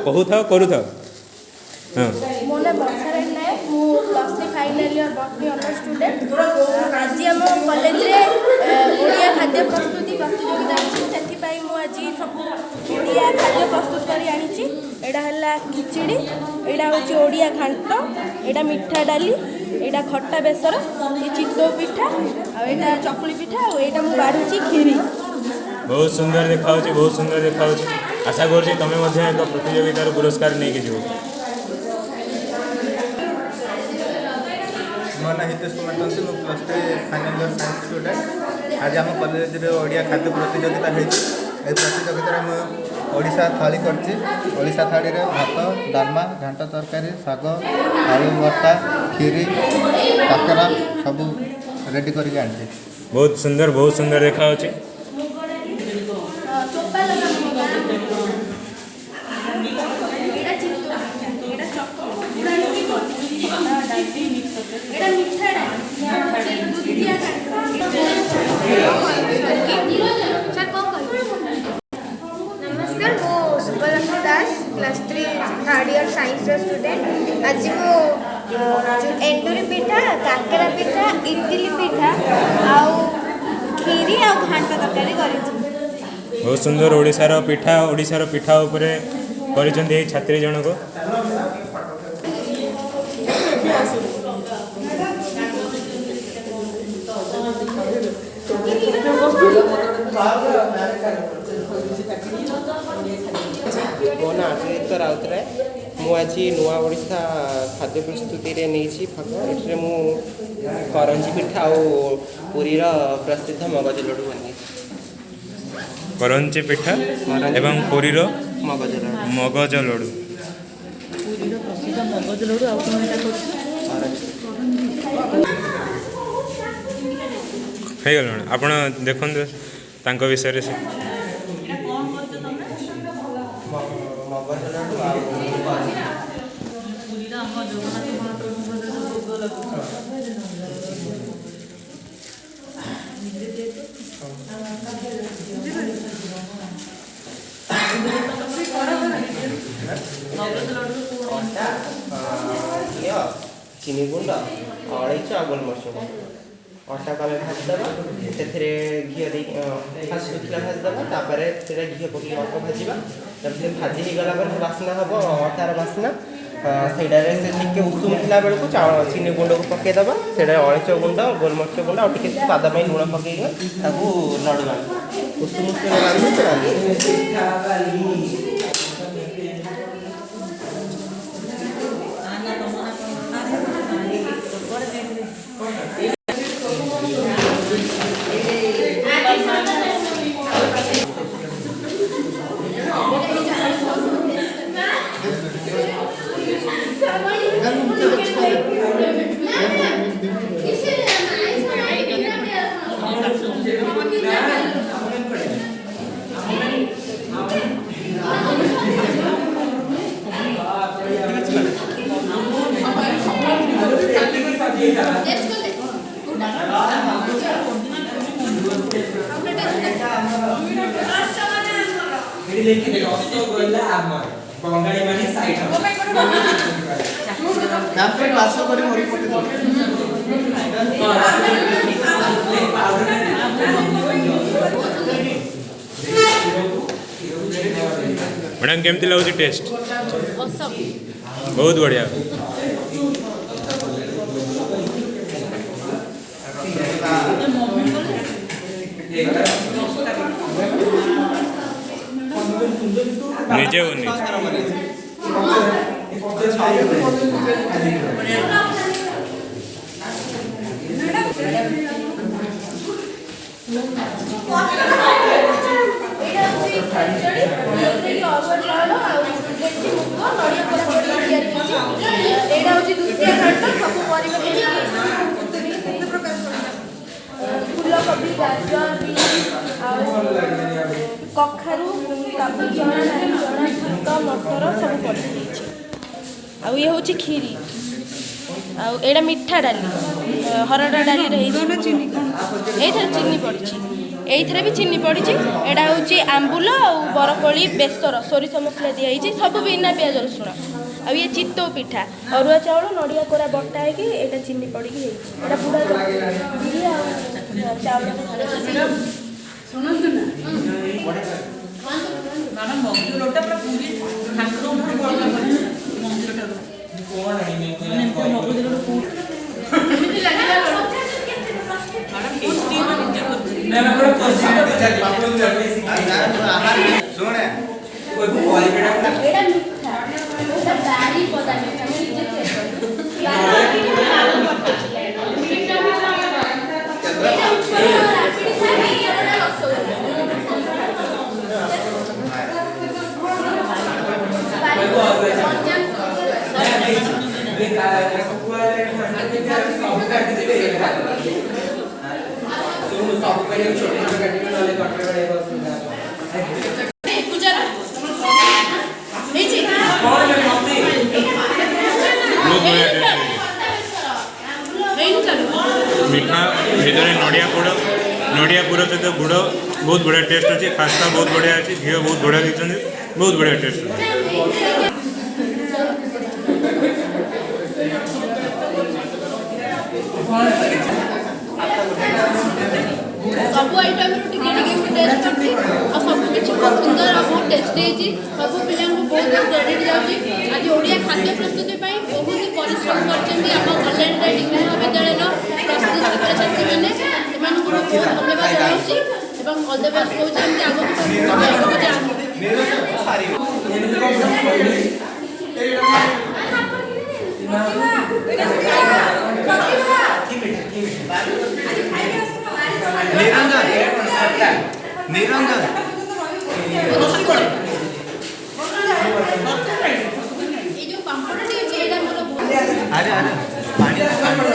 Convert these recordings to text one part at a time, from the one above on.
कहूथा करूथा हाँ मो नाम बंसारायण नायक मु +3 final year botany honour student आज आम कॉलेज रे ओडिया खाद्य प्रस्तुति प्रतियोगिता अछि सेति पई मु आज सब ओडिया खाद्य प्रस्तुत करी आनिछि एडा हला खिचड़ी एडा होछि ओडिया घांट एडा मिठा डाली एडा खट्टा बेसर ए चितौ पिठा आ एडा चकुली पिठा आ एडा मु बाढुछि खीरी। बहुत सुंदर देखाउछि आशा करूँ तुम एक प्रतियोगितार पुरस्कार नहीं जीव। मो ना हितेश कुमार तंसी मु +3 फाइनल इयर साइंस स्टूडेंट आज आम कॉलेज रे ओडिया खाद्य प्रतियोगिता होती ए प्रतियोगिता में ओडिशा थाली करछि ओडिशा थाली रे भात डालमा घांट तरकारी साग आलू भर्ता खीरी काकरा सब रेडी करके आनी। बहुत सुंदर देखाउछि नमस्कार मो सुबलक्ष्मी दास +3 थर्ड इयर साइंस स्टूडेंट आज मो एंडुरी पिठा काकेरा पिठा इडली पिठा आउ खीरी आउ घांट तरकारी करिछि। बहुत सुंदर ओडिशार पिठा उपरे करिसेंती छात्री जनक मो ना आदित्य राउतराय मु आज नुआ ओडिशा खाद्य प्रस्तुति रे नहीं भाग ये मु करंजी पिठा और पुरी प्रसिद्ध मगज लड्डू बनी करंजी पिठा एवं पुरी मगज लड्डू हो गल आप देखते विषय से चीनी गुंड अलैच आ गोलमरिच अटा कले भाजीदेवा से घी दे फास्ट शुखला भाजीदेवा तापर से घी पकड़ अल्प भाजवा तब भाजी हो गला बास्ना हम अटार बास्ना से उषुम थी बेलू चीनी गुंड को पकईदेवा से अलैच गुंड गोलमरिच गुंड और स्वाद लुण पकई लड्डू बांध उषुम मैडम केमती लगुच टेस्ट बहुत बढ़िया निजे फूलकोबी गाजर कखारू काबुली चना नाली चना छुंका मटर सब पड़ी आउ ये हूँ खीरी आउ मिठा डाली हरड़ा डाली चीनी पड़ी ଏଇଥିରେ ବି ଚିନି ପଡ଼ିଛି। ଏଇଟା ହେଉଛି ଆମ୍ବୁଲ ଆଉ ବରକୋଳି ବେସର ସୋରିଷ ମସଲା ଦିଆହେଇଛି, ସବୁ ବିନା ପିଆଜ ରସୁଣ। ଆଉ ଇଏ ଚିତଉ ପିଠା, ଅରୁଆ ଚାଉଳ ନଡ଼ିଆ କୋରା ବଟା ହେଇକି ଏଇଟା ଚିନି ପଡ଼ିକି ହେଇଛି। ଏଇଟା ପୁରା ବିରି ଆଉ ଚାଉଳ। ଶୁଣନ୍ତୁ ନା ମ୍ୟାଡ଼ାମ୍ ମନ୍ଦିରଟା ପୁରା ପୁରୀ ଠାକୁରଙ୍କ ମନ୍ଦିରଟା କେମିତି ଲାଗିଲା ଶୁଣେ ମିଠା ଭିତରେ ନଡ଼ିଆ ପୁର ସହିତ ଗୁଡ଼ ବହୁତ ବଢ଼ିଆ ଟେଷ୍ଟ ଅଛି। ଖାସ୍ତା ବହୁତ ବଢ଼ିଆ ଅଛି, ଘିଅ ବହୁତ ବଢ଼ିଆ ଦେଇଛନ୍ତି, ବହୁତ ବଢ଼ିଆ ଟେଷ୍ଟ ଅଛି। ସବୁ ଆଇଟମ୍ରୁ ଟିକେ ଟିକେ ମୁଁ ଟେଷ୍ଟ କରିଛି ଆଉ ସବୁ କିଛି ବହୁତ ସୁନ୍ଦର ଆଉ ବହୁତ ଟେଷ୍ଟି ହେଇଛି। ସବୁ ପିଲାଙ୍କୁ ବହୁତ କ୍ରେଡ଼ିଟ୍ ଯାଉଛି। ଆଜି ଓଡ଼ିଆ ଖାଦ୍ୟ ପ୍ରସ୍ତୁତି ପାଇଁ ବହୁତ ପରିଶ୍ରମ କରିଛନ୍ତି ଆମ କଲ୍ୟାଣୀ ଡିଗ୍ରୀ ମହାବିଦ୍ୟାଳୟର ପ୍ରସ୍ତୁତ ଛାତ୍ରଛାତ୍ରୀମାନେ। ସେମାନଙ୍କୁ ମୁଁ ବହୁତ ଧନ୍ୟବାଦ ଜଣାଉଛି ଏବଂ ଅଲ୍ ଦ ବେଷ୍ଟ କହୁଛି। ଏମିତି ଆଗକୁ ଯାଆନ୍ତୁ। ନିରଞ୍ଜନ এই যে পাম্পড়টি আছে এটা মোর ଆରେ ଆରେ ପାଣି কেমন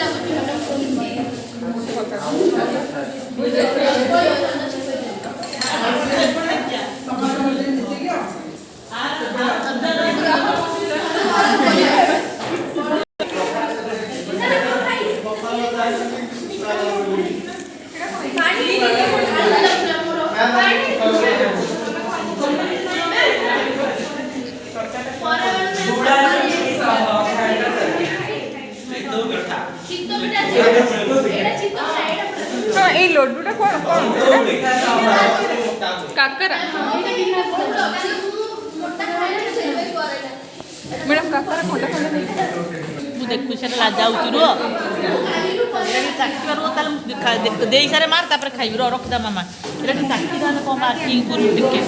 লাগুছে এই লড্ডুটা কোন কাকরা ম্যাডাম কাকরা কোনটা কোনটা নেই ମୁଁ ଦେଖୁଛି ସେଟା ଲାଜାଉଛି ରୁହ ଚାଖିବାରୁ ତାହେଲେ ଦେଇ ସାରେ ମାର ତାପରେ ଖାଇବି ରଖିଦା ମାମା ଏଇଟା ଟିକେ ଚାଖି ତାହେଲେ କ'ଣ ମାର୍କିଂ କରିବୁ ଟିକେ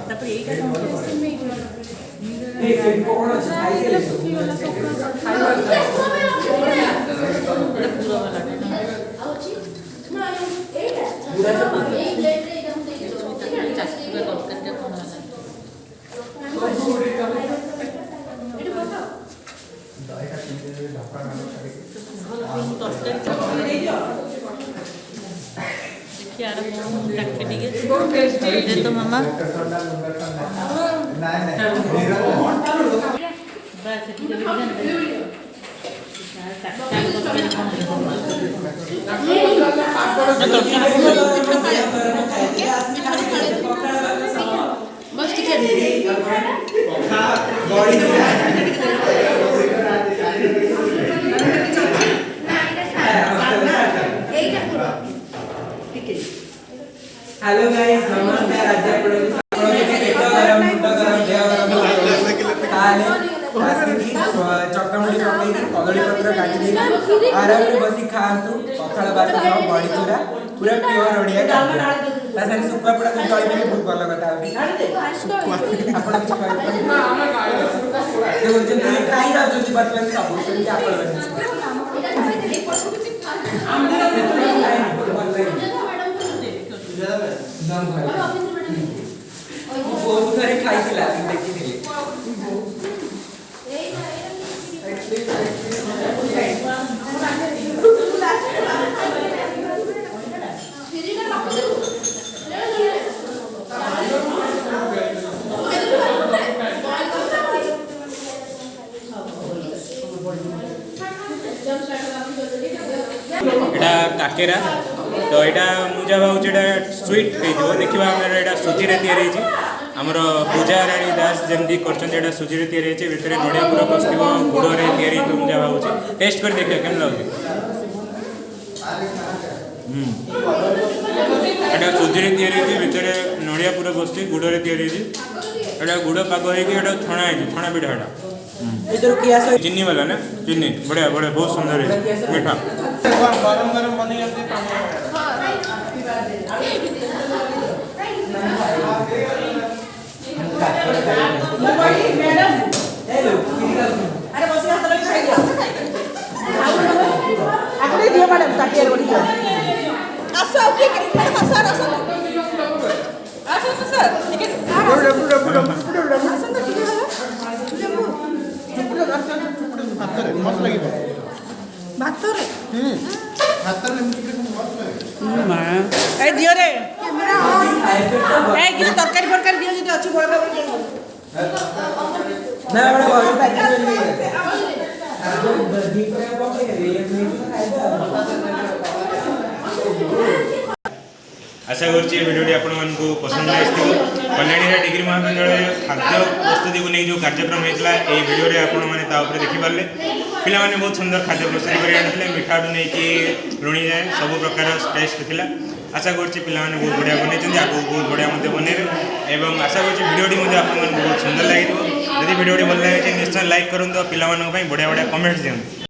ତାପରେ ଏଇଟା तो मामा बस ठीक है हेलो गाइस नमस्कार आज चक्रामुड़ी पकई कदली पत्र काटी आराम बस खातु पखाड़ भात बड़ी चूरा पूरा प्योर ओडिया खाद्य सुखुआ पड़ा चल बहुत भल कथा खाई बर्तमान सब बहुत ଖାଇଥିଲା ଦେଖିଥିଲି। এটা কাকেরা তো এটা ମୁଁ ଯାହା ଭାବୁଛି ଏଇଟା ସୁଇଟ୍ ହେଇଥିବ ଦେଖିବା ଆମର ଏଇଟା ସୁଜିରେ ତିଆରି ହେଇଛି ଆମର ପୂଜା ରାଣୀ ଦାସ ଯେମିତି କରିଛନ୍ତି ଏଇଟା ସୁଜିରେ ତିଆରି ହେଇଛି ଭିତରେ ନଡ଼ିଆ ପୁର ପଶିଥିବ ଗୁଡ଼ରେ ତିଆରି ହେଇଥିବ ମୁଁ ଯାହା ଭାବୁଛି ଟେଷ୍ଟ କରି ଦେଖିବା କେମିତି ଲାଗୁଛି ଏଇଟା ସୁଜିରେ ତିଆରି ହେଇଛି ଭିତରେ ନଡ଼ିଆ ପୁର ପଶିଛି ଗୁଡ଼ରେ ତିଆରି ହେଇଛି ଏଇଟା ଗୁଡ଼ ପାଗ ହେଇକି ଏଇଟା ଛଣା ହେଇଛି ଛଣା ପିଠା ଏଇଟା ଚିନି ବାଲା ନା ଚିନି ବଢ଼ିଆ ବଢ଼ିଆ ବହୁତ ସୁନ୍ଦର ହେଇଛି ମିଠା ଗରମ ଗରମ ବନେଇ ଆସେ ମସ୍ତ ଲାଗିବ ଭାତରେ ହାତରେ ଏ ଦିଅରେ ଏ କିଛି ତରକାରୀ ଫରକାରୀ ଦିଅ ଯଦି ଅଛି ବଡ଼ ନା ବଡ଼ ଘରେ ପ୍ୟାକିଂ आशा करुच्ची भिडियोटी आपको पसंद आसाथिव कल्याणी डिग्री महाविद्यालय खाद्य प्रस्तुति को नहीं जो कार्यक्रम होता है ये भिडियो आपने देखिपारे पिला माने बहुत सुंदर खाद्य प्रस्तुति कर मिठा नहीं कि लुणी जाए सब प्रकार टेस्ट थी आशा करुच्ची पिला माने बहुत बढ़िया बनई आगे बहुत बढ़िया बनइबे एवं आशा करुच्ची भिडियोटी आपको बहुत सुंदर लगे जब भिडियोटी भल लगे निश्चय लाइक करूँ पिला बढ़िया बढ़िया कमेंट्स दिखाँ।